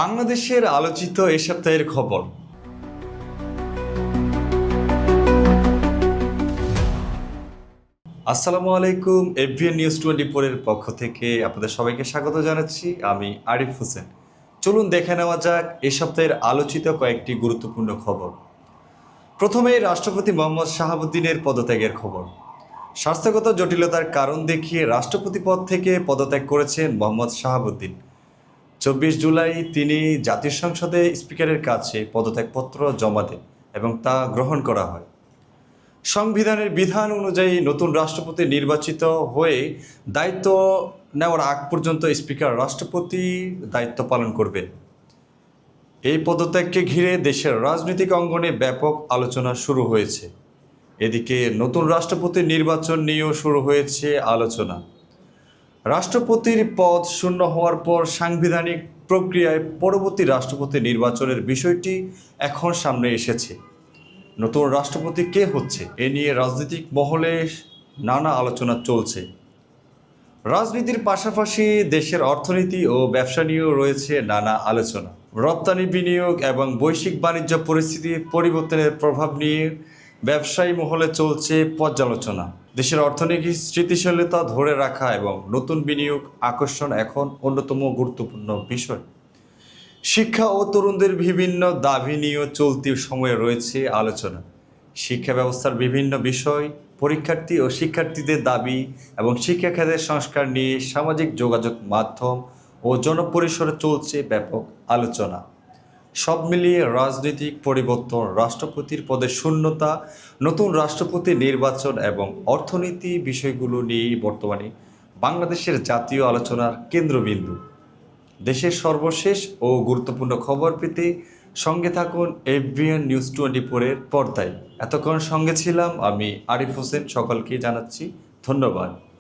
বাংলাদেশের আলোচিত এ সপ্তাহের খবর। আসসালামু আলাইকুম। এফবিএন নিউজ 24 এর পক্ষ থেকে আপনাদের সবাইকে স্বাগত জানাচ্ছি। আমি আরিফ হোসেন। চলুন দেখে নেওয়া যাক এ সপ্তাহের আলোচিত কয়েকটি গুরুত্বপূর্ণ খবর। প্রথমেই রাষ্ট্রপতি মোহাম্মদ শাহাবুদ্দিনের পদত্যাগের খবর। স্বাস্থ্যগত জটিলতার কারণ দেখিয়ে রাষ্ট্রপতি পদ থেকে পদত্যাগ করেছেন মোহাম্মদ শাহাবুদ্দিন। 24 জুলাই তিনি জাতীয় সংসদে স্পিকারের কাছে পদত্যাগপত্র জমা দেন এবং তা গ্রহণ করা হয়। সংবিধানের বিধান অনুযায়ী নতুন রাষ্ট্রপতি নির্বাচিত হয়ে দায়িত্ব নেওয়ার আগ পর্যন্ত স্পিকার রাষ্ট্রপতি দায়িত্ব পালন করবেন। এই পদত্যাগকে ঘিরে দেশের রাজনৈতিক অঙ্গনে ব্যাপক আলোচনা শুরু হয়েছে। এদিকে নতুন রাষ্ট্রপতি নির্বাচন নিয়েও শুরু হয়েছে আলোচনা। রাষ্ট্রপতির পদ শূন্য হওয়ার পর সাংবিধানিক প্রক্রিয়ায় পরবর্তী রাষ্ট্রপতি নির্বাচনের বিষয়টি এখন সামনে এসেছে। নতুন রাষ্ট্রপতি কে হচ্ছে এ নিয়ে রাজনৈতিক মহলে নানা আলোচনা চলছে। রাজনীতির পাশাপাশি দেশের অর্থনীতি ও ব্যবসা নিয়েও রয়েছে নানা আলোচনা। রপ্তানি, বিনিয়োগ এবং বৈশ্বিক বাণিজ্য পরিস্থিতির পরিবর্তনের প্রভাব নিয়ে ব্যবসায়ী মহলে চলছে পর্যালোচনা। দেশের অর্থনৈতিক স্থিতিশীলতা ধরে রাখা এবং নতুন বিনিয়োগ আকর্ষণ এখন অন্যতম গুরুত্বপূর্ণ বিষয়। শিক্ষা ও তরুণদের বিভিন্ন দাবি নিয়েও চলতি সময়ে রয়েছে আলোচনা। শিক্ষা ব্যবস্থার বিভিন্ন বিষয়, পরীক্ষার্থী ও শিক্ষার্থীদের দাবি এবং শিক্ষা খাতের সংস্কার নিয়ে সামাজিক যোগাযোগ মাধ্যম ও জনপরিসরে চলছে ব্যাপক আলোচনা। সব মিলিয়ে রাজনৈতিক পরিবর্তন, রাষ্ট্রপতির পদের শূন্যতা, নতুন রাষ্ট্রপতি নির্বাচন এবং অর্থনীতি বিষয়গুলো নিয়েই বর্তমানে বাংলাদেশের জাতীয় আলোচনার কেন্দ্রবিন্দু। দেশের সর্বশেষ ও গুরুত্বপূর্ণ খবর পেতে সঙ্গে থাকুন এফবিএন নিউজ 24 এর পর্দায়। এতক্ষণ সঙ্গে ছিলাম আমি আরিফ হোসেন। সকলকে জানাচ্ছি ধন্যবাদ।